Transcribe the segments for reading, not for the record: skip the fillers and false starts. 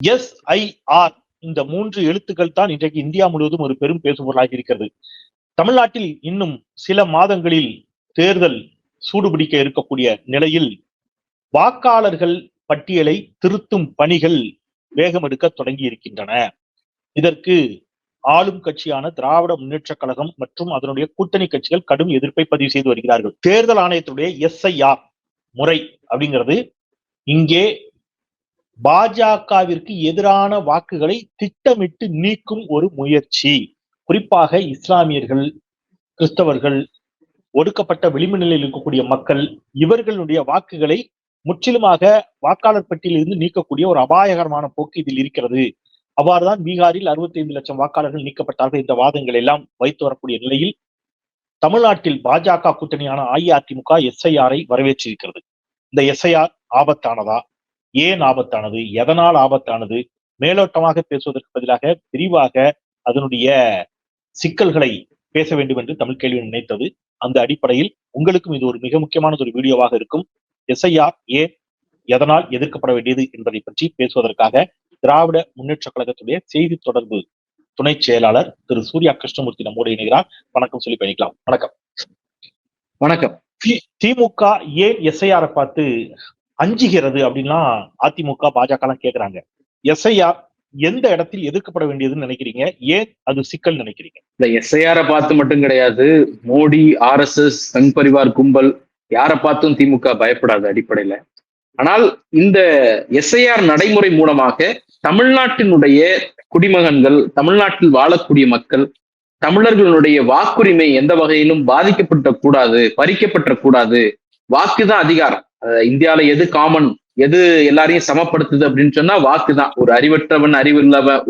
SIR இந்த 3 எழுத்துக்கள் தான் இன்றைக்கு இந்தியா முழுவதும் ஒரு பெரும் பேசுபொருளாகி இருக்கிறது. தமிழ்நாட்டில் இன்னும் சில மாதங்களில் தேர்தல் சூடுபிடிக்க இருக்கக்கூடிய நிலையில் வாக்காளர்கள் பட்டியலை திருத்தும் பணிகள் வேகம் எடுக்க தொடங்கி இருக்கின்றன. இதற்கு ஆளும் கட்சியான திராவிட முன்னேற்ற கழகம் மற்றும் அதனுடைய கூட்டணி கட்சிகள் கடும் எதிர்ப்பை பதிவு செய்து வருகிறார்கள். தேர்தல் ஆணையத்துடைய SIR முறை அப்படிங்கிறது இங்கே பாஜகவிற்கு எதிரான வாக்குகளை திட்டமிட்டு நீக்கும் ஒரு முயற்சி. குறிப்பாக இஸ்லாமியர்கள், கிறிஸ்தவர்கள், ஒடுக்கப்பட்ட விளிம்பு நிலையில் இருக்கக்கூடிய மக்கள், இவர்களுடைய வாக்குகளை முற்றிலுமாக வாக்காளர் பட்டியலில் இருந்து நீக்கக்கூடிய ஒரு அபாயகரமான போக்கு இதில் இருக்கிறது. அவ்வாறுதான் பீகாரில் 65 லட்சம் வாக்காளர்கள் நீக்கப்பட்டார்கள் என்ற வாதங்கள் எல்லாம் வைத்து வரக்கூடிய நிலையில் தமிழ்நாட்டில் பாஜக கூட்டணியான அஇஅதிமுக SIR-ஐ வரவேற்றிருக்கிறது. இந்த SIR ஆபத்தானதா? ஏன் ஆபத்தானது? எதனால் ஆபத்தானது? மேலோட்டமாக பேசுவதற்கு பதிலாக விரிவாக அதனுடைய சிக்கல்களை பேச வேண்டும் என்று தமிழ் கேள்வி நினைத்தது. அந்த அடிப்படையில் உங்களுக்கும் இது ஒரு மிக முக்கியமான ஒரு வீடியோவாக இருக்கும். SIR ஏன், எதனால் எதிர்க்கப்பட வேண்டியது என்பதை பற்றி பேசுவதற்காக திராவிட முன்னேற்ற கழகத்துடைய செய்தி தொடர்பு துணை செயலாளர் திரு சூர்யா கிருஷ்ணமூர்த்தி நம்மோடு இணைகிறார். வணக்கம் சொல்லி பயணிக்கலாம். வணக்கம். வணக்கம். திமுக ஏன் SIR-ஐ பார்த்து அஞ்சுகிறது அப்படின்னா அதிமுக பாஜக எல்லாம் கேக்குறாங்க. SIR எந்த இடத்தில் எதிர்க்கப்பட வேண்டியதுன்னு நினைக்கிறீங்க? ஏன் அது சிக்கல் நினைக்கிறீங்க? இந்த SIR-ஐ பார்த்து மட்டும் கிடையாது, மோடி, RSS, சங் பரிவார் கும்பல் யாரை பார்த்தும் திமுக பயப்படாது அடிப்படையில. ஆனால் இந்த SIR நடைமுறை மூலமாக தமிழ்நாட்டினுடைய குடிமகன்கள், தமிழ்நாட்டில் வாழக்கூடிய மக்கள், தமிழர்களுடைய வாக்குரிமை எந்த வகையிலும் பாதிக்கப்பட்ட கூடாது, பறிக்கப்பட்ட கூடாது. வாக்குதான் அதிகாரம். இந்தியாவில எது காமன், எது எல்லாரையும் சமப்படுத்துது அப்படின்னு சொன்னா வாக்குதான். ஒரு அறிவற்றவன்,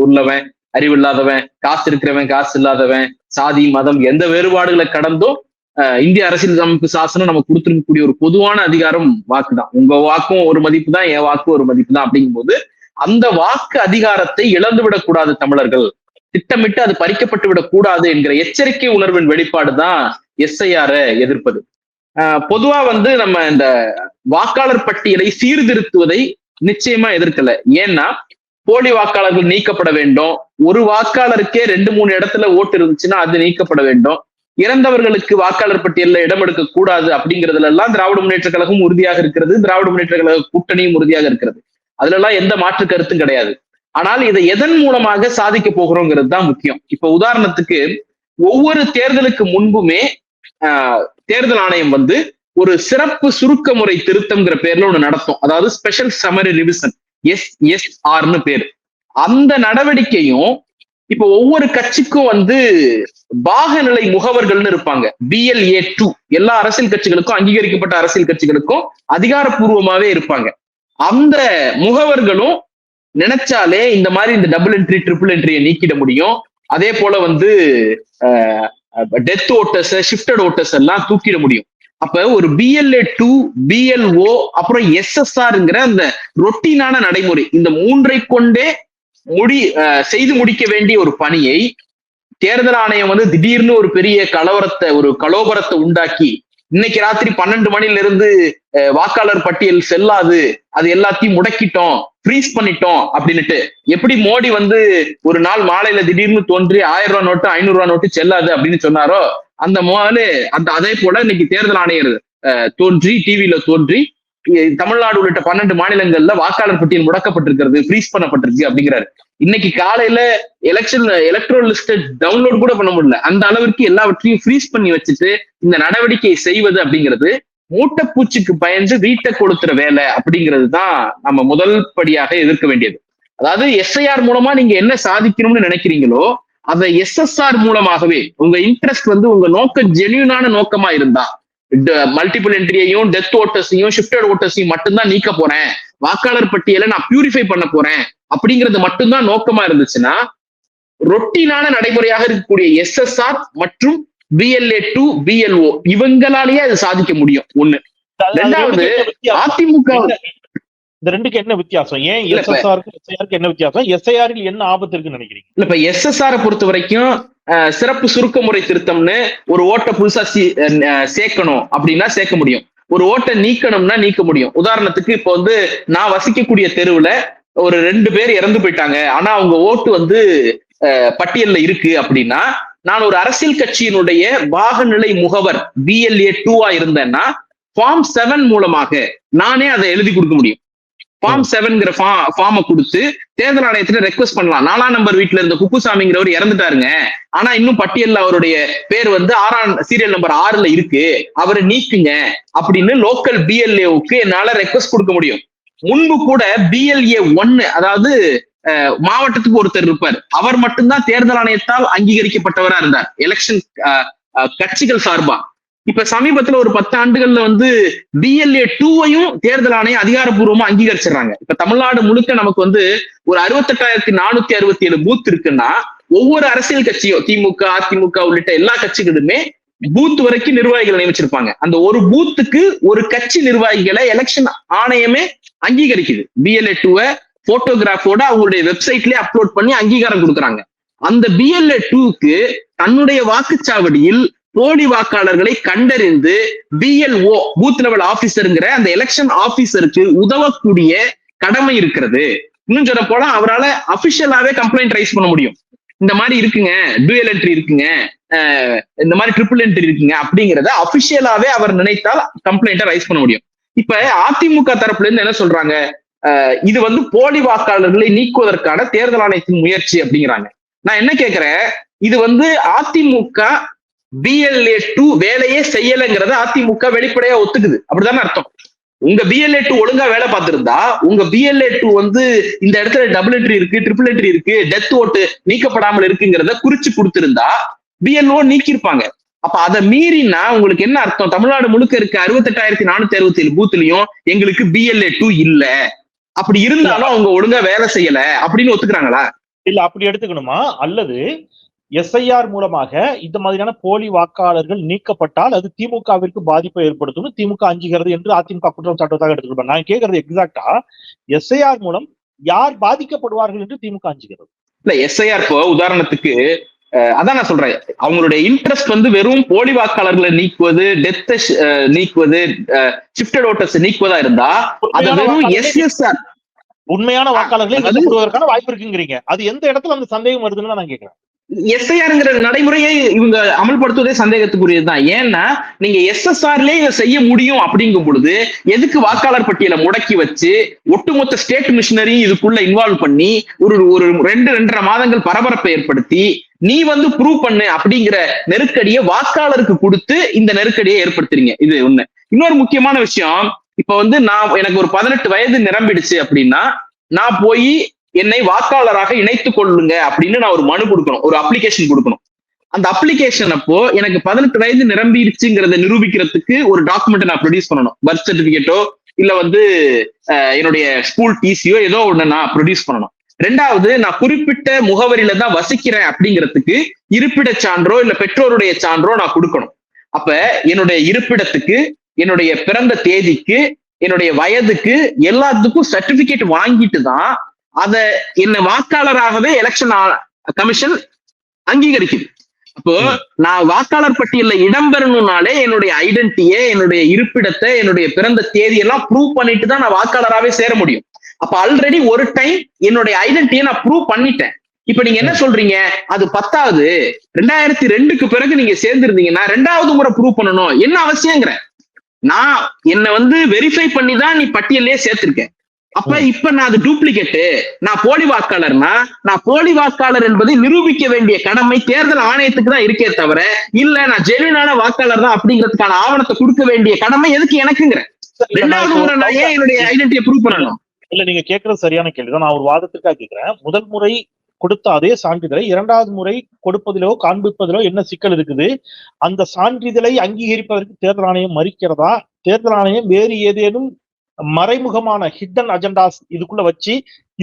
உள்ளவன், அறிவில்லாதவன், காசு இருக்கிறவன், காசு இல்லாதவன், சாதி, மதம் எந்த வேறுபாடுகளை கடந்தும் இந்திய அரசியல் அமைப்பு சாசனம் நம்ம கொடுத்திருக்கக்கூடிய ஒரு பொதுவான அதிகாரம் வாக்குதான். உங்க வாக்கும் ஒரு மதிப்பு தான், என் வாக்கும் ஒரு மதிப்பு தான். அப்படிங்கும் போது அந்த வாக்கு அதிகாரத்தை இழந்து விடக்கூடாது தமிழர்கள், திட்டமிட்டு அது பறிக்கப்பட்டு விடக்கூடாது என்கிற எச்சரிக்கை உணர்வின் வெளிப்பாடுதான் SIR-ஐ எதிர்ப்பது. பொதுவா நம்ம இந்த வாக்காளர் பட்டியலை சீர்திருத்துவதை நிச்சயமா எதிர்க்கல. ஏன்னா போலி வாக்காளர்கள் நீக்கப்பட வேண்டும். ஒரு வாக்காளருக்கே 2-3 இடத்துல ஓட்டு இருந்துச்சுன்னா அது நீக்கப்பட வேண்டும். இறந்தவர்களுக்கு வாக்காளர் பட்டியலில் இடம் எடுக்க கூடாது அப்படிங்கிறதுல எல்லாம் திராவிட முன்னேற்ற கழகம் உறுதியாக இருக்கிறது. திராவிட முன்னேற்ற கழக கூட்டணியும் உறுதியாக இருக்கிறது. அதுல எல்லாம் எந்த மாற்று கருத்தும் கிடையாது. ஆனால் இதை எதன் மூலமாக சாதிக்க போகிறோங்கிறது தான் முக்கியம். இப்ப உதாரணத்துக்கு ஒவ்வொரு தேர்தலுக்கு முன்புமே தேர்தல் ஆணையம் ஒரு சிறப்பு சுருக்க முறை திருத்தம்ங்கிற பேர்ல ஒண்ணு நடத்தும். அதாவது ஸ்பெஷல் சம்மரி ரிவிஷன், SSR-னு பேர். அந்த நடவடிக்கையும் இப்ப ஒவ்வொரு கட்சிக்கும் பாகநிலை முகவர்கள்னு இருப்பாங்க. BLA2 எல்லா அரசியல் கட்சிகளுக்கும், அங்கீகரிக்கப்பட்ட அரசியல் கட்சிகளுக்கும் அதிகாரப்பூர்வமாவே இருப்பாங்க. அந்த முகவர்களும் நினைச்சாலே இந்த மாதிரி இந்த டபுள் என்ட்ரி, ட்ரிபிள் என்ட்ரியை நீக்கிட முடியும். அதே போல டெத் ஓட்டர்ஸ், ஷிஃப்டட் ஓட்டர்ஸ் எல்லாம் தூக்கிட முடியும். அப்ப ஒரு BLA2, BLO அப்புறம் SSR-ங்கிற அந்த ரொட்டீனான நடைமுறை, இந்த 3ஐ கொண்டே செய்து முடிக்க வேண்டிய ஒரு பணியை தேர்தல் ஆணையம் திடீர்னு ஒரு பெரிய கலோபரத்தை உண்டாக்கி இன்னைக்கு ராத்திரி 12 மணில இருந்து வாக்காளர் பட்டியல் செல்லாது, அது எல்லாத்தையும் முடக்கிட்டோம், ஃப்ரீஸ் பண்ணிட்டோம் அப்படின்னுட்டு. எப்படி மோடி ஒரு நாள் மாலையில திடீர்னு தோன்றி 1000 ரூபாய் நோட்டு, 500 ரூபாய் நோட்டு செல்லாது அப்படின்னு சொன்னாரோ, அதே போல இன்னைக்கு தேர்தல் ஆணையர் தோன்றி டிவியில தோன்றி தமிழ்நாடு உள்ளிட்ட 12 மாநிலங்கள்ல வாக்காளர் பட்டியல் முடக்கப்பட்டிருக்கிறது, ஃப்ரீஸ் பண்ணப்பட்டிருக்கு அப்படிங்கிறாரு. இன்னைக்கு காலையில எலக்ட்ரல் லிஸ்ட் டவுன்லோட் கூட பண்ண முடியல. அந்த அளவிற்கு எல்லாவற்றையும் ஃப்ரீஸ் பண்ணி வச்சுட்டு இந்த நடவடிக்கையை செய்வது அப்படிங்கிறது மூட்டைப்பூச்சிக்கு பயந்து வீட்டை கொளுத்துற வேலை அப்படிங்கிறது தான் நம்ம முதல் படியாக எதிர்க்க வேண்டியது. அதாவது SIR மூலமா நீங்க என்ன சாதிக்கணும்னு நினைக்கிறீங்களோ அதை SSR மூலமாகவே உங்க இன்ட்ரெஸ்ட் உங்க நோக்கம் ஜென்யூனான நோக்கமா இருந்தா, மல்டிபிள் என்ட்ரியையும், டெத் ஓட்டர்ஸையும், ஷிஃப்டட் ஓட்டர்ஸையும் மட்டும்தான் நீக்க போறேன், வாக்காளர் பட்டியலை நான் பியூரிஃபை பண்ண போறேன் அப்படிங்கிறது மட்டும்தான் நோக்கமா இருந்துச்சுன்னா ரொட்டீனான நடைமுறையாக இருக்கக்கூடிய SSR மற்றும் BLA2, BLO இவங்களாலேயே அது சாதிக்க முடியும். ஒண்ணு. ரெண்டாவது, அதிமுக இந்த ரெண்டுக்கு என்ன வித்தியாசம்? ஏன் SSR-க்கு என்ன வித்தியாசம்? SIR-இல் என்ன ஆபத்து இருக்குன்னு நினைக்கிறீங்க? இல்ல, இப்ப SSR-ஐ பொறுத்த வரைக்கும் சிறப்பு சுருக்க முறை திருத்தம்னு ஒரு ஓட்டை புதுசா சேர்க்கணும் அப்படின்னா சேர்க்க முடியும். ஒரு ஓட்டை நீக்கணும்னா நீக்க முடியும். உதாரணத்துக்கு இப்ப நான் வசிக்கக்கூடிய தெருவுல ஒரு 2 பேர் இறந்து போயிட்டாங்க, ஆனா அவங்க ஓட்டு வந்து பட்டியல்ல இருக்கு அப்படின்னா, நான் ஒரு அரசியல் கட்சியினுடைய பாகநிலை முகவர் BLA 2 இருந்தேன்னா ஃபார்ம் 7 மூலமாக நானே அதை எழுதி கொடுக்க முடியும். ஃபார்ம் 7ங்கிற ஃபார்மை கொடுத்து தேர்தல் ஆணையத்துல ரெக்வஸ்ட் பண்ணலாம். 4ஆம் நம்பர் வீட்டுல இருந்த குப்புசாமிங்கிறவர் இறந்துட்டாருங்க, ஆனா இன்னும் பட்டியல்ல அவருடைய பேர் வந்து 6ஆம் சீரியல் நம்பர் 6ல இருக்கு, அவரை நீக்குங்க அப்படின்னு லோக்கல் BLAவுக்கு என்னால ரெக்வஸ்ட் கொடுக்க முடியும். முன்பு கூட BLA 1, அதாவது மாவட்டத்துக்கு ஒருத்தர் இருப்பார், அவர் மட்டும்தான் தேர்தல் ஆணையத்தால் அங்கீகரிக்கப்பட்டவரா இருந்தார் எலெக்ஷன் கட்சிகள் சார்பா. இப்ப சமீபத்துல ஒரு 10 ஆண்டுகள்ல வந்து BLA 2வையும் தேர்தல் ஆணையம் அதிகாரப்பூர்வமா அங்கீகரிச்சிடறாங்க. இப்ப தமிழ்நாடு முழுக்க நமக்கு வந்து ஒரு 68,467 பூத் இருக்குன்னா, ஒவ்வொரு அரசியல் கட்சியும் திமுக, அதிமுக உள்ளிட்ட எல்லா கட்சிகளுமே பூத் வரைக்கும் நிர்வாகிகள் நியமிச்சிருப்பாங்க. அந்த ஒரு பூத்துக்கு ஒரு கட்சி நிர்வாகிகளை எலெக்ஷன் ஆணையமே அங்கீகரிக்குது. BLA 2 போட்டோகிராஃபோட அவங்களுடைய வெப்சைட்லயே அப்லோட் பண்ணி அங்கீகாரம் கொடுக்குறாங்க. அந்த BLA 2க்கு தன்னுடைய வாக்குச்சாவடியில் போலி வாக்காளர்களை கண்டறிந்து BLO பூத் லெவல் ஆபீசருங்கிற அந்த எலெக்ஷன் ஆபீசருக்கு உதவக்கூடிய கடமை இருக்கிறது. இன்னும் சொல்ல போனா அவரால் அபிஷியலாவே கம்ப்ளைண்ட் ரைஸ் பண்ண முடியும். இந்த மாதிரி இருக்குங்க, டூயல் என்ட்ரி இருக்குங்க, இந்த மாதிரி ட்ரிபிள் என்ட்ரி இருக்குங்க அப்படிங்கிறத அபிஷியலாவே அவர் நினைத்தால் கம்ப்ளைண்ட்டை ரைஸ் பண்ண முடியும். இப்ப அதிமுக தரப்புல இருந்து என்ன சொல்றாங்க, இது வந்து போலி வாக்காளர்களை நீக்குவதற்கான தேர்தல் ஆணையத்தின் முயற்சி அப்படிங்கிறாங்க. நான் என்ன கேட்கிறேன், இது வந்து அதிமுக BLA 2 வேலையே செய்யலைங்கிறத அதிமுக வெளிப்படையா ஒத்துக்குது, அப்படிதானே அர்த்தம்? உங்க BLA 2 ஒழுங்கா வேலை பார்த்திருந்தா, உங்க BLA 2 வந்து இந்த இடத்துல டபுள் என்ட்ரி இருக்கு, ட்ரிபிள் என்ட்ரி இருக்கு, டெத் ஓட்டு நீக்கப்படாமல் இருக்குங்கிறத குறிச்சு கொடுத்திருந்தா BLO நீக்கிருப்பாங்க. அப்ப அதை மீறினா உங்களுக்கு என்ன அர்த்தம்? தமிழ்நாடு முழுக்க இருக்க 68,467 பூத்துலயும் எங்களுக்கு BLA 2 இல்ல, அப்படி இருந்தாலும் அவங்க ஒழுங்கா வேலை செய்யல அப்படின்னு ஒத்துக்கிறாங்களா? இல்ல அப்படி எடுத்துக்கணுமா? அல்லது SIR மூலமாக இந்த மாதிரியான போலி வாக்காளர்கள் நீக்கப்பட்டால் அது திமுகவிற்கு பாதிப்பை ஏற்படுத்தும் திமுக அஞ்சுகிறது என்று அதிமுக குற்றம் சாட்டுவதாக எடுத்துக்கணும். நான் கேட்கறது எக்ஸாக்டா SIR மூலம் யார் பாதிக்கப்படுவார்கள் என்று திமுக அஞ்சுகிறது? இல்ல SIR இப்போ உதாரணத்துக்கு அதான் நான் சொல்றேன், அவங்களுடைய இன்ட்ரெஸ்ட் வந்து வெறும் போலி வாக்காளர்களை நீக்குவது, டெத்தை நீக்குவது, ஷிஃப்டட் ஓட்டர்ஸ் நீக்குவதா இருந்தா அது வெறும் SSR உண்மையான வாக்காளர்களை நீக்கப்படுவதற்கான வாய்ப்பு இருக்குங்கிறீங்க. அது எந்த இடத்துல அந்த சந்தேகம் வருதுன்னு நான் கேட்கிறேன். SIRங்கிற நடைமுறையை இவங்க அமல்படுத்துவதே சந்தேகத்துக்குரியதுதான். ஏன்னா நீங்க SSRலயே செய்ய முடியும் அப்படிங்கும் பொழுது எதுக்கு வாக்காளர் பட்டியலை முடக்கி வச்சு ஒட்டுமொத்த ஸ்டேட் மிஷினரி இதுக்குள்ள இன்வால்வ் பண்ணி ஒரு 2-2.5 மாதங்கள் பரபரப்பை ஏற்படுத்தி நீ வந்து ப்ரூவ் பண்ணு அப்படிங்கிற நெருக்கடியை வாக்காளருக்கு கொடுத்து இந்த நெருக்கடியை ஏற்படுத்துறீங்க? இது ஒண்ணு. இன்னொரு முக்கியமான விஷயம், இப்ப வந்து எனக்கு ஒரு 18 வயது நிரம்பிடுச்சு அப்படின்னா நான் போய் என்னை வாக்காளராக இணைத்துக் கொள்ளுங்க அப்படின்னு நான் ஒரு மனு கொடுக்கணும், ஒரு அப்ளிகேஷன் கொடுக்கணும். அந்த அப்ளிகேஷன் அப்போ எனக்கு 18 வயது நிரம்பிடுச்சுங்கிறத நிரூபிக்கிறதுக்கு ஒரு டாக்குமெண்ட் நான் ப்ரொடியூஸ் பண்ணணும். பர்த் சர்டிபிகேட்டோ இல்ல வந்து என்னுடைய ஸ்கூல் டிசியோ ஏதோ ஒண்ணு நான் ப்ரொடியூஸ் பண்ணணும். 2வது, நான் குறிப்பிட்ட முகவரியில தான் வசிக்கிறேன் அப்படிங்கிறதுக்கு இருப்பிட சான்றோ இல்ல பெற்றோருடைய சான்றோ நான் கொடுக்கணும். அப்ப என்னுடைய இருப்பிடத்துக்கு, என்னுடைய பிறந்த தேதிக்கு, என்னுடைய வயதுக்கு எல்லாத்துக்கும் சர்டிபிகேட் வாங்கிட்டு தான் அதை என்ன வாக்காளராகவே எலெக்ஷன் கமிஷன் அங்கீகரிக்குது. அப்போ நான் வாக்காளர் பட்டியல்ல இடம்பெறணும்னாலே என்னுடைய ஐடென்டிட்டியை, என்னுடைய இருப்பிடத்தை, என்னுடைய பிறந்த தேதியெல்லாம் ப்ரூவ் பண்ணிட்டு தான் நான் வாக்காளராகவே சேர முடியும். அப்ப ஆல்ரெடி ஒரு டைம் என்னுடைய ஐடென்டிட்டியை நான் ப்ரூவ் பண்ணிட்டேன். இப்ப நீங்க என்ன சொல்றீங்க, அது 10வது 2002க்கு பிறகு நீங்க சேர்ந்திருந்தீங்கன்னா 2வது முறை ப்ரூவ் பண்ணணும், என்ன அவசியங்கிற? நான் என்ன வந்து வெரிஃபை பண்ணி தான் நீ பட்டியலே சேர்த்திருக்கேன். அப்ப இப்ப நான் அது டூப்ளிகேட்டு, நான் போலி வாக்காளர்னா நான் போலி வாக்காளர் என்பதை நிரூபிக்க வேண்டிய கடமை தேர்தல் ஆணையத்துக்கு தான் இருக்கே தவிர இல்ல நான் ஜெனுவினான வாக்காளர் தான் அப்படிங்கிறதுக்கான ஆவணத்தை கொடுக்க வேண்டிய கடமை எதுக்கு எனக்குங்கிற? 2வது முறை நான் ஏன் என்னுடைய ஐடென்டிட்டியை ப்ரூவ் பண்ணணும்? இல்ல நீங்க கேட்கறது சரியான கேள்விதான். நான் ஒரு வாதத்துக்காக கேட்கிறேன். முதல் முறை கொடுத்த அதே சான்றிதழை 2வது முறை கொடுப்பதிலோ காண்பிப்பதிலோ என்ன சிக்கல் இருக்குது? அந்த சான்றிதழை அங்கீகரிப்பதற்கு தேர்தல் ஆணையம் மறுக்கிறதா? தேர்தல் ஆணையம் வேறு ஏதேனும் மறைமுகமான ஹிடன் அஜெண்டாஸ் இதுக்குள்ள வச்சு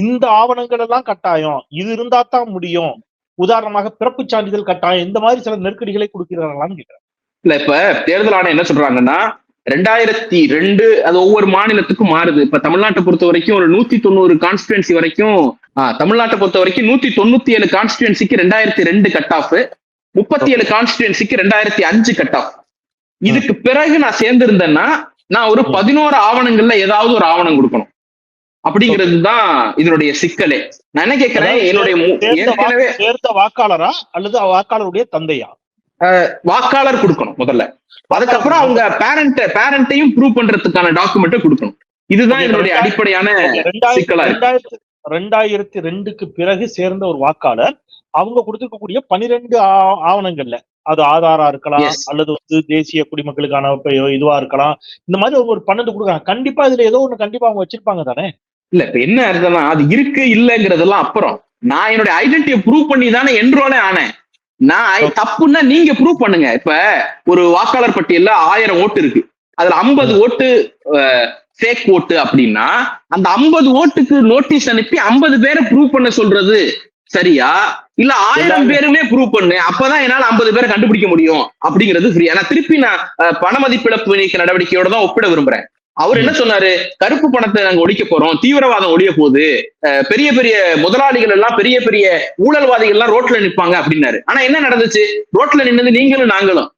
இந்த ஆவணங்கள் எல்லாம் கட்டாயம், இது இருந்தா தான் முடியும், உதாரணமாக பிறப்பு சான்றிதழ் கட்டாயம், இந்த மாதிரி சில நெருக்கடிகளை கொடுக்கிறாங்களான்னு கேட்கிறேன். இல்ல இப்ப தேர்தல் ஆணையம் என்ன சொல்றாங்கன்னா 2002 அது ஒவ்வொரு மாநிலத்துக்கும் மாறுது. இப்ப தமிழ்நாட்டை பொறுத்த வரைக்கும் ஒரு 190 கான்ஸ்டிடுவன்சி வரைக்கும், தமிழ்நாட்டை பொறுத்த வரைக்கும் 197 கான்ஸ்டிடுவன்சிக்கு 2002 கட் ஆஃப், 37 கான்ஸ்டிடுவன்சிக்கு 2005 கட் ஆஃப். இதுக்கு பிறகு நான் சேர்ந்திருந்தேன்னா நான் ஒரு 11 ஆவணங்கள்ல ஏதாவது ஒரு ஆவணம் கொடுக்கணும். அப்படிங்கிறது தான் இதனுடைய சிக்கலே. நான் என்ன கேட்கிறேன், என்னுடைய சேர்ந்த வாக்காளரா அல்லது வாக்காளருடைய தந்தையா? வாக்காளர் கொடுக்கணும் முதல்ல. அதுக்கப்புறம் அவங்க பேரண்ட்டையும் ப்ரூவ் பண்றதுக்கான டாக்குமெண்ட் கொடுக்கணும். இதுதான் இதனுடைய அடிப்படையான சிக்கலா இருக்கு. 2002க்கு பிறகு சேர்ந்த ஒரு வாக்காளர் அவங்க கொடுத்திருக்கக்கூடிய 12 ஆவணங்கள்ல, அது ஆதாரா இருக்கலாம் அல்லது வந்து தேசிய குடிமக்களுக்கான இதுவா இருக்கலாம், இந்த மாதிரி ஒரு 12 கொடுக்குறாங்க. கண்டிப்பா இதுல ஏதோ ஒண்ணு கண்டிப்பா அவங்க வச்சிருப்பாங்க தானே? இல்ல இப்ப என்ன அர்த்தம்னா, அது இருக்கு இல்லங்கிறதெல்லாம் அப்புறம். நான் என்னுடைய ஐடென்டிட்டியை ப்ரூவ் பண்ணி தானே என்ரோலே ஆனேன். நான் தப்புன்னா நீங்க ப்ரூவ் பண்ணுங்க. இப்ப ஒரு வாக்காளர் பட்டியல்ல 1000 ஓட்டு இருக்கு, அதுல 50 ஓட்டு ஃபேக் ஓட்டு அப்படின்னா அந்த 50 ஓட்டுக்கு நோட்டீஸ் அனுப்பி 50 பேரை ப்ரூவ் பண்ண சொல்றது சரியா? இல்ல 1000 பேருமே ப்ரூவ் பண்ணு, அப்பதான் என்னால 50 பேரை கண்டுபிடிக்க முடியும் அப்படிங்கிறது ஃப்ரீ. ஆனா திருப்பி நான் பண மதிப்பிழப்பு நீக்க நடவடிக்கையோட தான் ஒப்பிட விரும்புறேன். அவர் என்ன சொன்னாரு, கருப்பு பணத்தை நாங்க ஒழிக்க போறோம், தீவிரவாதம் ஒழிய போகுது, பெரிய பெரிய முதலாளிகள் எல்லாம் பெரிய பெரிய ஊழல்வாதிகள் எல்லாம் ரோட்ல நிற்பாங்க அப்படின்னாரு. ஆனா என்ன நடந்துச்சு? ரோட்ல நின்னது நீங்களும் நாங்களும்.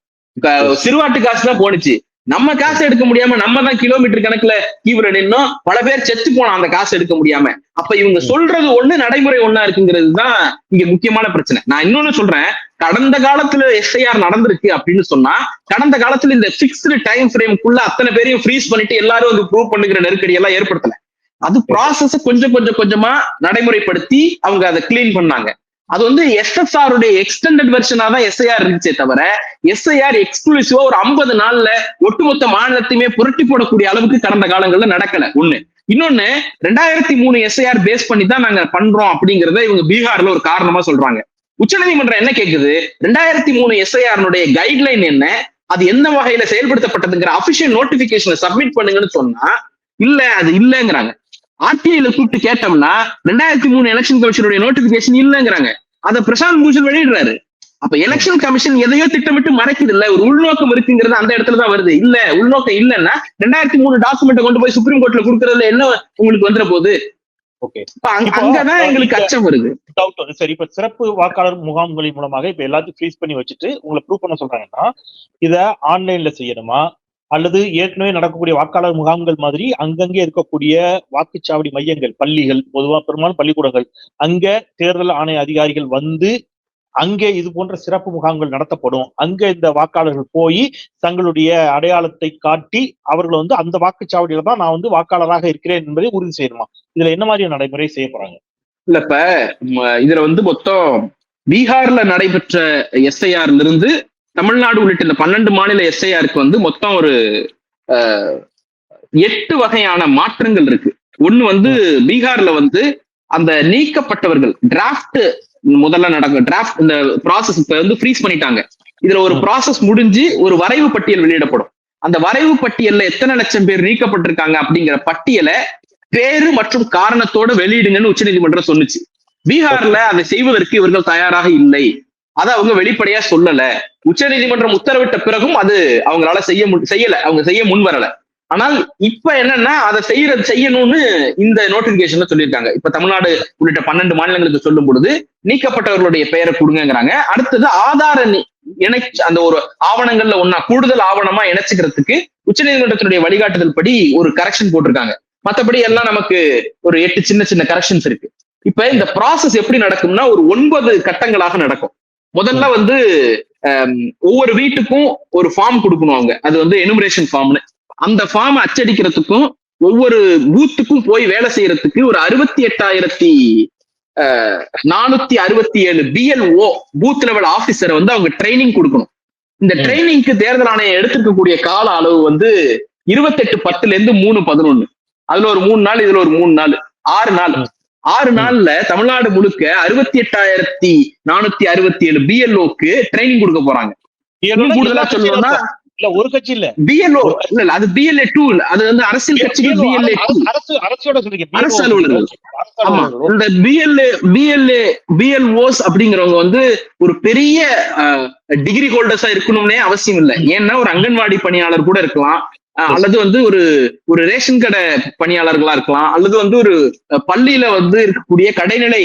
சிறுவாட்டு காசு தான் போனுச்சு. நம்ம காசு எடுக்க முடியாம நம்ம தான் கிலோமீட்டர் கணக்குல கீவுல நின்னோம், பல பேர் செத்து போனோம் அந்த காசு எடுக்க முடியாம. அப்ப இவங்க சொல்றது ஒண்ணு, நடைமுறை ஒண்ணா இருக்குங்கிறது தான் இங்க முக்கியமான பிரச்சனை. நான் இன்னொன்னு சொல்றேன், கடந்த காலத்துல எஸ்ஐஆர் நடந்திருக்கு அப்படின்னு சொன்னா, கடந்த காலத்துல இந்த பிக்ஸ்டு டைம் ஃப்ரேம்குள்ள அத்தனை பேரையும் ஃப்ரீஸ் பண்ணிட்டு எல்லாரும் வந்து ப்ரூவ் பண்ணுகிற நெருக்கடி எல்லாம் ஏற்படுத்தல. அது ப்ராசஸ் கொஞ்சமா நடைமுறைப்படுத்தி அவங்க அதை கிளீன் பண்ணாங்க. அது வந்து எஸ்எஸ்ஆர் உடைய எக்ஸ்டெண்டட் வெர்ஷனா தான் எஸ்ஐஆர் இருந்துச்சே தவிர, எஸ்ஐஆர் எக்ஸ்க்ளூசிவா ஒரு 50 நாள்ல ஒட்டுமொத்த மாநிலத்தையுமே புரட்டி போடக்கூடிய அளவுக்கு கடந்த காலங்கள்ல நடக்கல. ஒண்ணு. இன்னொன்னு, 2003 எஸ்ஐஆர் பேஸ் பண்ணி தான் நாங்க பண்றோம் அப்படிங்கறத இவங்க பீகார்ல ஒரு காரணமா சொல்றாங்க. உச்சநீதிமன்றம் என்ன கேக்குது, 2003 எஸ்ஐஆர் கைட்லைன் என்ன, அது எந்த வகையில செயல்படுத்தப்பட்டதுங்கிற அபிஷியல் நோட்டிபிகேஷனை சப்மிட் பண்ணுங்கன்னு சொன்னா இல்ல, அது இல்லங்கிறாங்க. ஆர்டிஐல கூப்பிட்டு கேட்டோம்னா 2003 எலெக்ஷன் கமிஷனுடைய நோட்டிபிகேஷன் இல்லங்கிறாங்க. அதை பிரசாந்த் பூஷன் வெளியிடுறாரு. அப்ப எலெக்ஷன் கமிஷன் எதையோ திட்டமிட்டு மறைக்குது இல்ல, ஒரு உள்நோக்கம் இருக்குங்கிறது அந்த இடத்துலதான் வருது. இல்ல, உள்நோக்கம் இல்லைன்னா 2003 டாக்குமெண்ட் கொண்டு போய் சுப்ரீம் கோர்ட்ல கொடுக்கறதுல என்ன உங்களுக்கு வந்துட போகுது? அங்கதான் எங்களுக்கு அச்சம் வருது. சரி, இப்ப சிறப்பு வாக்காளர் முகாம்களின் மூலமாக இப்ப எல்லாத்தையும் ஃப்ரீஸ் பண்ணி வச்சுட்டு உங்களை ப்ரூவ் பண்ண சொல்றாங்கன்னா, இத ஆன்லைன்ல செய்யணுமா அல்லது ஏற்கனவே நடக்கக்கூடிய வாக்காளர் முகாம்கள் மாதிரி அங்கங்கே இருக்கக்கூடிய வாக்குச்சாவடி மையங்கள், பள்ளிகள், பொதுவா பெரும்பாலும் பள்ளிக்கூடங்கள், அங்க தேர்தல் ஆணைய அதிகாரிகள் வந்து அங்கே இது போன்ற சிறப்பு முகாம்கள் நடத்தப்படும், அங்க இந்த வாக்காளர்கள் போய் தங்களுடைய அடையாளத்தை காட்டி அவர்கள் வந்து அந்த வாக்குச்சாவடியில தான் நான் வந்து வாக்காளராக இருக்கிறேன் என்பதை உறுதி செய்யணுமா? இதுல என்ன மாதிரி நடைமுறை செய்ய போறாங்க? இல்ல இப்ப இதுல வந்து மொத்தம் பீகார்ல நடைபெற்ற எஸ்ஐஆர்ல இருந்து தமிழ்நாடு உள்ளிட்ட இந்த 12 மாநில எஸ்ஐஆருக்கு வந்து மொத்தம் ஒரு 8 வகையான மாற்றங்கள் இருக்கு. ஒண்ணு வந்து பீகார்ல வந்து அந்த நீக்கப்பட்டவர்கள் டிராஃப்ட் முதல்ல நடக்கும், டிராஃப்ட் இந்த ப்ராசஸ் இப்ப வந்து ஃப்ரீஸ் பண்ணிட்டாங்க. இதுல ஒரு ப்ராசஸ் முடிஞ்சு ஒரு வரைவு பட்டியல் வெளியிடப்படும். அந்த வரைவு பட்டியல்ல எத்தனை லட்சம் பேர் நீக்கப்பட்டிருக்காங்க அப்படிங்கிற பட்டியலை பேரு மற்றும் காரணத்தோட வெளியிடுங்கன்னு உச்சநீதிமன்றம் சொன்னுச்சு. பீகார்ல அதை செய்வதற்கு இவர்கள் தயாராக இல்லை, அதை அவங்க வெளிப்படையா சொல்லல. உச்சநீதிமன்றம் உத்தரவிட்ட பிறகும் அது அவங்களால செய்யல, அவங்க செய்ய முன் வரல. ஆனால் இப்ப என்னன்னா அதை செய்யணும்னு இந்த நோட்டிபிகேஷன்ல சொல்லியிருக்காங்க. இப்ப தமிழ்நாடு உள்ளிட்ட 12 மாநிலங்களுக்கு சொல்லும் பொழுது நீக்கப்பட்டவர்களுடைய பெயரை கொடுங்கிறாங்க. அடுத்தது ஆதார அந்த ஒரு ஆவணங்கள்ல ஒன்னா கூடுதல் ஆவணமா இணைச்சுக்கிறதுக்கு உச்சநீதிமன்றத்தினுடைய வழிகாட்டுதல் படி ஒரு கரெக்ஷன் போட்டிருக்காங்க. மற்றபடி எல்லாம் நமக்கு ஒரு 8 சின்ன சின்ன கரெக்ஷன்ஸ் இருக்கு. இப்ப இந்த ப்ராசஸ் எப்படி நடக்கும்னா ஒரு 9 கட்டங்களாக நடக்கும். முதல்ல வந்து ஒவ்வொரு வீட்டுக்கும் ஒரு ஃபார்ம் கொடுக்கணும் அவங்க, அது வந்து எனுமரேஷன் ஃபார்ம்னு. அந்த ஃபார்ம் அச்சடிக்கிறதுக்கும் ஒவ்வொரு பூத்துக்கும் போய் வேலை செய்யறதுக்கு ஒரு 68,467 BLO பூத் லெவல் ஆபீசரை வந்து அவங்க ட்ரைனிங் கொடுக்கணும். இந்த ட்ரைனிங்க்கு தேர்தல் ஆணையம் எடுத்துக்கக்கூடிய கால அளவு வந்து 28/10 3/11. அதுல ஒரு 3 நாள், இதுல ஒரு 3 நாள், 6 நாள். 6 நாள்ல தமிழ்நாடு முழுக்க 68,467 BLOக்கு ட்ரைனிங் கொடுக்க போறாங்க. கூடுதலா சொல்லணும்னா இல்ல ஒரு கட்சி இல்ல, BLO இல்ல, அது BLA 2, அது வந்து அரசியல் கட்சிகள் BLA 2, அரசோட சொல்றீங்க, அரசு அலுவலர்கள். ஆமா, இந்த BLOs அப்படிங்கிறவங்க வந்து ஒரு பெரிய டிகிரி ஹோல்டர்ஸா இருக்கணும்னே அவசியம் இல்லை. ஏன்னா ஒரு அங்கன்வாடி பணியாளர் கூட இருக்கலாம், அல்லது வந்து ஒரு ரேஷன் கடை பணியாளர்களா இருக்கலாம், அல்லது வந்து ஒரு பள்ளியில வந்து இருக்கக்கூடிய கடைநிலை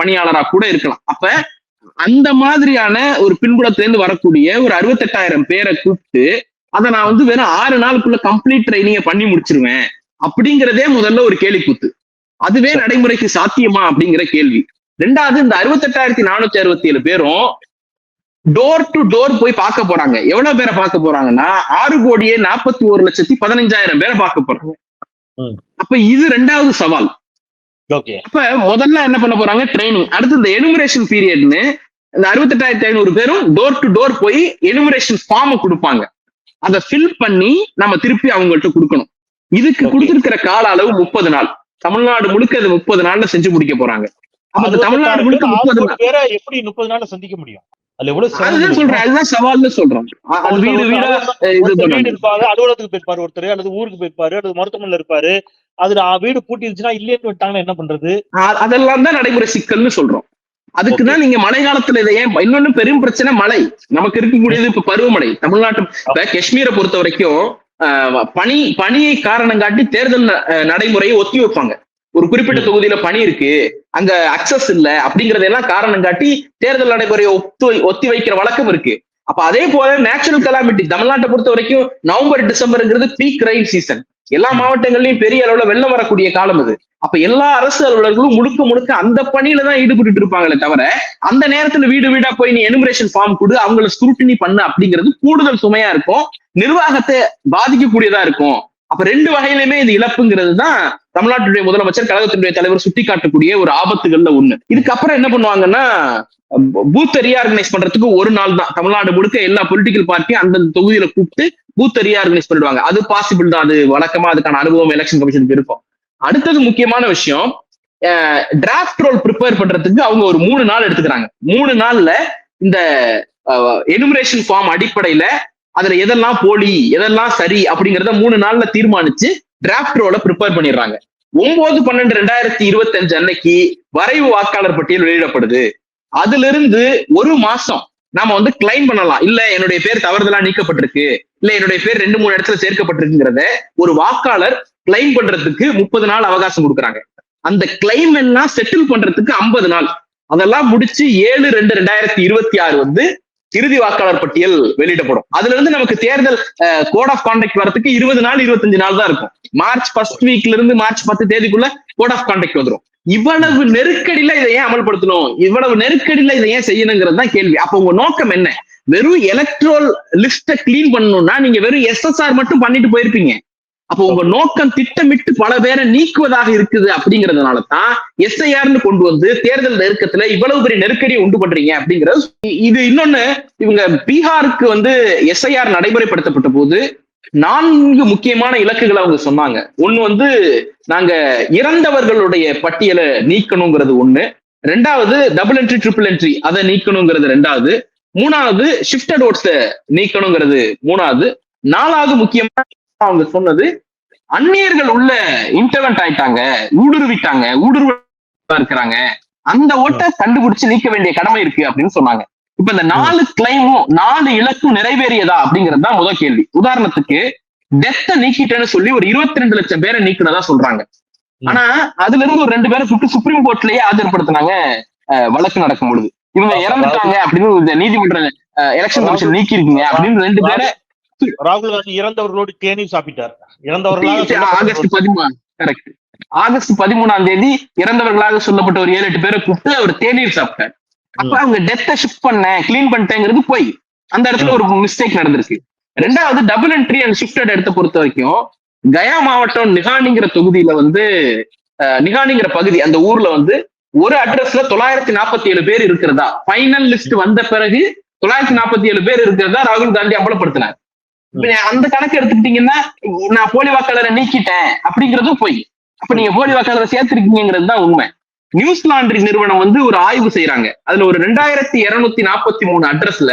பணியாளரா கூட இருக்கலாம். அப்ப அந்த மாதிரியான ஒரு பின்புலத்துல இருந்து வரக்கூடிய ஒரு 68,000 பேரை கூப்பிட்டு அதை நான் வந்து வெறும் 6 நாளுக்குள்ள கம்ப்ளீட் ட்ரைனிங்க பண்ணி முடிச்சிருவேன் அப்படிங்கிறதே முதல்ல ஒரு கேலிக்கூத்து. அதுவே நடைமுறைக்கு சாத்தியமா அப்படிங்கிற கேள்வி. ரெண்டாவது, இந்த 68,467 பேரும் டோர் டு டோர் போய் பார்க்க போறாங்க. எவ்வளவு பேரை பார்க்க போறாங்கன்னா 6,41,15,000 பேரை பார்க்க போறாங்க. அப்ப இது ரெண்டாவது சவால். அப்ப முதல்ல என்ன பண்ண போறாங்க? ட்ரைனிங். அடுத்து இந்த எனுமரேஷன் பீரியட்னு இந்த 68,500 பேரும் டோர் டு டோர் போய் எனுமரேஷன் ஃபார்ம் கொடுப்பாங்க. அதை ஃபில் பண்ணி நம்ம திருப்பி அவங்கள்ட்ட கொடுக்கணும். இதுக்கு கொடுத்திருக்கிற கால அளவு 30 நாள். தமிழ்நாடு முழுக்க அது 30 நாள்ல செஞ்சு முடிக்க போறாங்க. அப்ப தமிழ்நாடு முழுக்க 30 நாள் பேரை எப்படி 30 நாள்ல சந்திக்க முடியும்? அதுதான் சொல்றேன், அதுதான் சவால்னு சொல்றோம். வீடு வீடா வீடு இருப்பாரு, அலுவலகத்துக்கு போயிருப்பாரு ஒருத்தர், அல்லது ஊருக்கு போயிருப்பாரு, அல்லது மருத்துவமனையில இருப்பாரு. அது வீடு பூட்டி இருந்துச்சுன்னா இல்லைன்னு விட்டாங்கன்னா என்ன பண்றது? அதெல்லாம் தான் நடைமுறை சிக்கல்னு சொல்றோம். அதுக்குதான் நீங்க மழை காலத்துல இதை ஏன் இன்னொன்னு பெரும் பிரச்சனை மழை. நமக்கு இருக்கக்கூடியது இப்ப பருவமழை. தமிழ்நாட்டு காஷ்மீரை பொறுத்த வரைக்கும் பனியை காரணம் காட்டி தேர்தல் நடைமுறையை ஒத்தி வைப்பாங்க. ஒரு குறிப்பிட்ட தொகுதியில பணி இருக்கு, அங்க அக்சஸ் இல்ல அப்படிங்கறதெல்லாம் காரணம் காட்டி தேர்தல் நடைமுறையை ஒத்தி வைக்கிற வழக்கம் இருக்கு. அப்ப அதே போல நேச்சுரல் கலாமிட்டி தமிழ்நாட்டை பொறுத்த வரைக்கும் நவம்பர் டிசம்பர்ங்கிறது பீக் ரெயின் சீசன். எல்லா மாவட்டங்கள்லயும் பெரிய அளவுல வெள்ளம் வரக்கூடிய காலம் அது. அப்ப எல்லா அரசு அலுவலர்களும் முழுக்க அந்த பணியில தான் ஈடுபட்டு இருப்பாங்களே தவிர அந்த நேரத்துல வீடு வீடா போய் நீ எனுமரேஷன் ஃபார்ம் கொடு, அவங்களை ஸ்க்ரூட்டினி பண்ணு அப்படிங்கிறது கூடுதல் சுமையா இருக்கும், நிர்வாகத்தை பாதிக்கக்கூடியதா இருக்கும். அப்ப ரெண்டு வகையிலுமே இது இழப்புங்கிறது தான் தமிழ்நாட்டுடைய முதலமைச்சர், கழகத்தினுடைய தலைவர் சுட்டி காட்டக்கூடிய ஒரு ஆபத்துகள்ல ஒண்ணு. இதுக்கப்புறம் என்ன பண்ணுவாங்கன்னா, பூத் ரீஆர்கனைஸ் பண்றதுக்கு ஒரு நாள் தான் தமிழ்நாடு முழுக்க எல்லா பொலிட்டிக்கல் பார்ட்டியும் அந்தந்த தொகுதியில கூப்பிட்டு பூத் ரீஆர்கனைஸ் பண்ணிடுவாங்க. அது பாசிபிள் தான், அது வழக்கமா அதுக்கான அனுபவம் எலெக்ஷன் கமிஷனுக்கு இருக்கும். அடுத்தது முக்கியமான விஷயம், டிராஃப்ட் ரோல் ப்ரிப்பேர் பண்றதுக்கு அவங்க ஒரு 3 நாள் எடுத்துக்கிறாங்க. 3 நாள்ல இந்த எனுமரேஷன் ஃபார்ம் அடிப்படையில அதுல எதெல்லாம் போலி எதெல்லாம் சரி அப்படிங்கறத 3 நாள்ல தீர்மானிச்சு டிராஃப்ட் ரோல ப்ரிப்பேர் பண்ணிடுறாங்க. 9/12/2025 அன்னைக்கு வரைவு வாக்காளர் பட்டியல் வெளியிடப்படுது. அதுல இருந்து ஒரு மாசம் நாம கிளைம் பண்ணலாம், இல்ல என்னுடைய பேர் தவறுதலா நீக்கப்பட்டிருக்கு, இல்ல என்னுடைய பேர் 2-3 இடத்துல சேர்க்கப்பட்டிருக்குங்கிறத ஒரு வாக்காளர் கிளைம் பண்றதுக்கு 30 நாள் அவகாசம் கொடுக்குறாங்க. அந்த கிளைம் எல்லாம் செட்டில் பண்றதுக்கு 50 நாள். அதெல்லாம் முடிச்சு 7/2/2026 இறுதி வாக்காளர் பட்டியல் வெளியிடப்படும். அதுல இருந்து நமக்கு தேர்தல் கோட் ஆஃப் கான்டக்ட் வரதுக்கு 20 நாள் 25 நாள் தான் இருக்கும். மார்ச் 1 வீக்ல இருந்து மார்ச் 10 தேதிக்குள்ள கோட் ஆஃப் கான்டக்ட் வந்துடும். இவ்வளவு நெருக்கடியில இதை ஏன் அமல்படுத்தணும், இவ்வளவு நெருக்கடியில இதை ஏன் செய்யணுங்கிறது தான் கேள்வி. அப்ப உங்க நோக்கம் என்ன? வெறும் எலக்ட்ரல் லிஸ்ட கிளீன் பண்ணணும்னா நீங்க வெறும் எஸ்எஸ்ஆர் மட்டும் பண்ணிட்டு போயிருப்பீங்க. அப்போ உங்க நோக்கம் திட்டமிட்டு பல பேரை நீக்குவதாக இருக்குது. அப்படிங்கறதுனால தான் எஸ்ஐஆர்னு கொண்டு வந்து தேர்தல் நெருக்கத்துல இவ்வளவு பெரிய நெருக்கடியை உண்டு பண்றீங்க அப்படிங்கிறது. இது இன்னொன்னு, இவங்க பீகாருக்கு எஸ்ஐஆர் நடைமுறைப்படுத்தப்பட்ட போது 4 முக்கியமான இலக்குகளை அவங்க சொன்னாங்க. ஒண்ணு நாங்க இறந்தவர்களுடைய பட்டியலை நீக்கணுங்கிறது ஒண்ணு, 2வது டபுள் என்ட்ரி ட்ரிபிள் என்ட்ரி அதை நீக்கணுங்கிறது 2வது, 3வது ஷிஃப்டட் ஓட்ஸை நீக்கணுங்கிறது 3வது, 4வது முக்கியமா அவங்க சொன்னது அந்நியர்கள் உள்ள இன்டர்வென்ட் ஆயிட்டாங்க, ஊடுருவிட்டாங்க, ஊடுருவா இருக்கிறாங்க, அந்த ஓட்டை கண்டுபிடிச்சு நீக்க வேண்டிய கடமை இருக்கு அப்படின்னு சொன்னாங்க. இப்ப இந்த 4 கிளைமும் 4 இலக்கும் நிறைவேறியதா அப்படிங்கிறது தான் முதல் கேள்வி. உதாரணத்துக்கு டெத்தை நீக்கிட்டேன்னு சொல்லி ஒரு 22 லட்சம் பேரை நீக்கினதா சொல்றாங்க. ஆனா அதுல இருந்து ஒரு 2 பேரை சுட்டு சுப்ரீம் கோர்ட்லயே ஆஜர்படுத்தினாங்க வழக்கு நடக்கும் பொழுது. இவங்க இறந்துட்டாங்க அப்படின்னு நீதிமன்ற எலெக்ஷன் கமிஷன் நீக்கி இருக்கீங்க அப்படின்னு 2 பேரை ராகுல் காந்தி இறந்தவர்களோடு தேநீர் சாப்பிட்டார். ஆகஸ்ட் 13ஆம் தேதி இறந்தவர்களாக சொல்லப்பட்ட ஒரு 7-8 பேரை கூப்பிட்டு அவர் தேநீர் சாப்பிட்டார். அப்ப அவங்க டெத்தை ஷிஃப்ட் பண்ணேன் கிளீன் பண்ணிட்டேங்கிறது போய் அந்த இடத்துல ஒரு மிஸ்டேக் நடந்திருக்கு. 2வது டபுள் என்ட்ரி அண்ட் ஷிஃப்டட் இடத்தை பொறுத்த வரைக்கும் கயா மாவட்டம் நிகானிங்கிற தொகுதியில நிகானிங்கிற பகுதி, அந்த ஊர்ல ஒரு அட்ரஸ்ல 947 பேர் இருக்கிறதா ஃபைனல் லிஸ்ட் வந்த பிறகு 947 பேர் இருக்கிறதா ராகுல் காந்தி அம்பலப்படுத்தினார். அந்த கணக்கு எடுத்துக்கிட்டீங்கன்னா நான் போலி வாக்காளரை நீக்கிட்டேன் அப்படிங்கிறதும் போய், அப்ப நீங்க போலி வாக்காளரை சேர்த்திருக்கீங்கிறது தான் உண்மை. நியூஸ் லாண்ட்ரி நிறுவனம் ஒரு ஆய்வு செய்யறாங்க. அதுல ஒரு 2243 அட்ரஸ்ல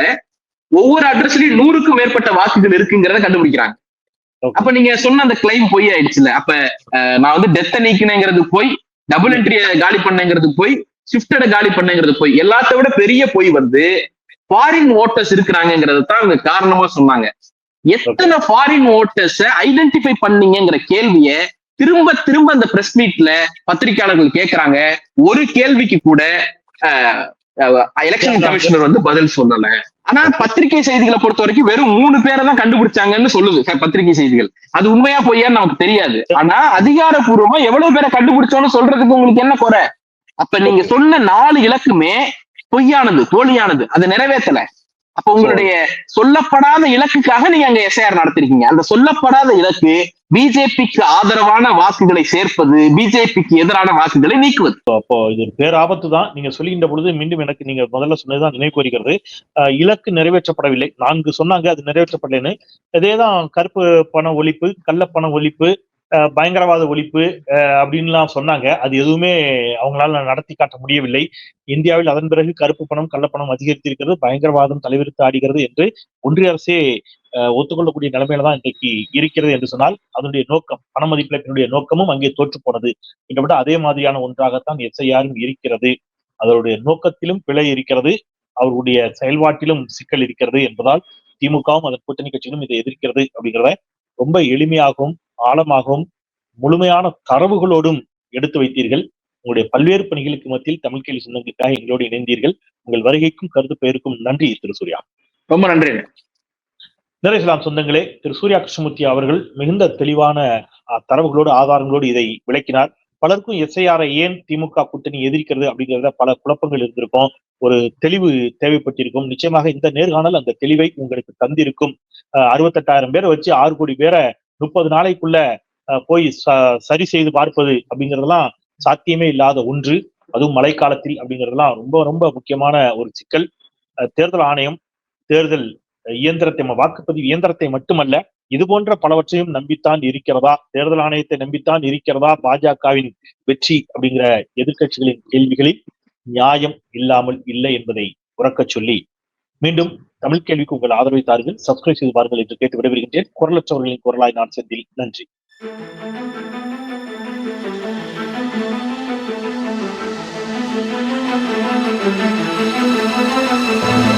ஒவ்வொரு அட்ரஸ்லயும் 100க்கும் மேற்பட்ட வாக்குகள் இருக்குங்கிறத கண்டுபிடிக்கிறாங்க. அப்ப நீங்க சொன்ன அந்த கிளைம் பொய் ஆயிடுச்சுல. அப்ப நான் டெத்தை நீக்கினேங்கிறது போய், டபுள் என்ட்ரிய காலி பண்ணேங்கிறது போய், ஷிஃப்டட காலி பண்ணேங்கிறது போய், எல்லாத்த விட பெரிய பொய் ஃபாரின் ஓட்டர்ஸ் இருக்கிறாங்கிறது தான் அவங்க காரணமா சொன்னாங்க. எத்தனை ஃபாரின் ஓட்டர்ஸ ஐடென்டிஃபை பண்ணீங்கிற கேள்விய திரும்ப திரும்ப அந்த பிரஸ் மீட்ல பத்திரிகையாளர்கள் கேட்கிறாங்க. ஒரு கேள்விக்கு கூட எலெக்ஷன் கமிஷனர் வந்து பதில் சொல்லல. ஆனா பத்திரிகை செய்திகளை பொறுத்த வரைக்கும் வெறும் 3 பேரை தான் கண்டுபிடிச்சாங்கன்னு சொல்லுது பத்திரிகை செய்திகள். அது உண்மையா பொய்யான்னு நமக்கு தெரியாது. ஆனா அதிகாரப்பூர்வமா எவ்வளவு பேரை கண்டுபிடிச்சோன்னு சொல்றதுக்கு உங்களுக்கு என்ன குறை? அப்ப நீங்க சொன்ன 4 இலக்குமே பொய்யானது, போலியானது, அதை நிறைவேற்றல. அப்ப உங்களுடைய சொல்லப்படாத இலக்குக்காக நீங்க அங்க எஸ்ஐஆர் நடத்திருக்கீங்க. அந்த சொல்லப்படாத இலக்கு பிஜேபிக்கு ஆதரவான வாக்குகளை சேர்ப்பது, பிஜேபிக்கு எதிரான வாக்குகளை நீக்குவது. அப்போ இது ஒரு பேராபத்து தான். நீங்க சொல்லுகின்ற பொழுது மீண்டும் எனக்கு நீங்க முதல்ல சொன்னதுதான் நினைவு வருகிறது. இலக்கு நிறைவேற்றப்படவில்லை. 4 சொன்னாங்க, அது நிறைவேற்றப்படலைன்னு. இதேதான் கருப்பு பண ஒழிப்பு, கள்ள பண ஒழிப்பு, பயங்கரவாத ஒழிப்பு அப்படின்லாம் சொன்னாங்க. அது எதுவுமே அவங்களால நடத்தி காட்ட முடியவில்லை. இந்தியாவில் அதன் பிறகு கருப்பு பணம், கள்ளப்பணம் அதிகரித்திருக்கிறது, பயங்கரவாதம் தலைவிரித்து ஆடுகிறது என்று ஒன்றிய அரசே ஒத்துக்கொள்ளக்கூடிய நிலைமையில தான் இன்றைக்கு இருக்கிறது என்று சொன்னால், அதனுடைய நோக்கம், பண மதிப்பிழப்பினுடைய நோக்கமும் அங்கே தோற்று போனது. கிட்டத்தட்ட அதே மாதிரியான ஒன்றாகத்தான் எஸ்ஐஆரும் இருக்கிறது. அதனுடைய நோக்கத்திலும் பிழை இருக்கிறது, அவருடைய செயல்பாட்டிலும் சிக்கல் இருக்கிறது என்பதால் திமுகவும் அதன் கூட்டணி கட்சிகளும் இதை எதிர்க்கிறது அப்படிங்கிறத ரொம்ப எளிமையாகவும் ஆழமாகவும் முழுமையான தரவுகளோடும் எடுத்து வைத்தீர்கள். உங்களுடைய பல்வேறு பணிகளுக்கு மத்தியில் தமிழ் கேள்வி சொந்தங்களுக்காக எங்களோடு இணைந்தீர்கள். உங்கள் வருகைக்கும் கருத்து பெயருக்கும் நன்றி திரு சூர்யா. ரொம்ப நன்றி. நிறைசலாம் சொந்தங்களே, திரு சூர்யா கிருஷ்ணமூர்த்தி அவர்கள் மிகுந்த தெளிவான தரவுகளோடு ஆதாரங்களோடு இதை விளக்கினார். பலருக்கும் எஸ்ஐஆரை ஏன் திமுக கூட்டணி எதிர்க்கிறது அப்படிங்கிறத பல குழப்பங்கள் இருந்திருக்கும், ஒரு தெளிவு தேவைப்பட்டிருக்கும். நிச்சயமாக இந்த நேர்காணல் அந்த தெளிவை உங்களுக்கு தந்திருக்கும். 68,000 பேரை வச்சு 6 கோடி பேரை 30 நாளைக்குள்ள போய் சரி செய்து பார்ப்பது அப்படிங்கிறதெல்லாம் சாத்தியமே இல்லாத ஒன்று. அதுவும் மழைக்காலத்தில் அப்படிங்கிறதுலாம் ரொம்ப ரொம்ப முக்கியமான ஒரு சிக்கல். தேர்தல் ஆணையம் தேர்தல் இயந்திரத்தை, வாக்குப்பதிவு இயந்திரத்தை மட்டுமல்ல, இது போன்ற பலவற்றையும் நம்பித்தான் இருக்கிறதா, தேர்தல் ஆணையத்தை நம்பித்தான் இருக்கிறதா பாஜகவின் வெற்றி அப்படிங்கிற எதிர்கட்சிகளின் கேள்விகளில் நியாயம் இல்லாமல் இல்லை என்பதை உறக்க சொல்லி மீண்டும் தமிழ் கேள்விக்கு உங்கள் ஆதரவை தாருங்கள், சப்ஸ்கிரைப் செய்து பாருங்கள் என்று கேட்டு விடைபெறுகின்றேன். குரலற்றவர்களின் குரலாய் நான் செந்தில். நன்றி. Thank you.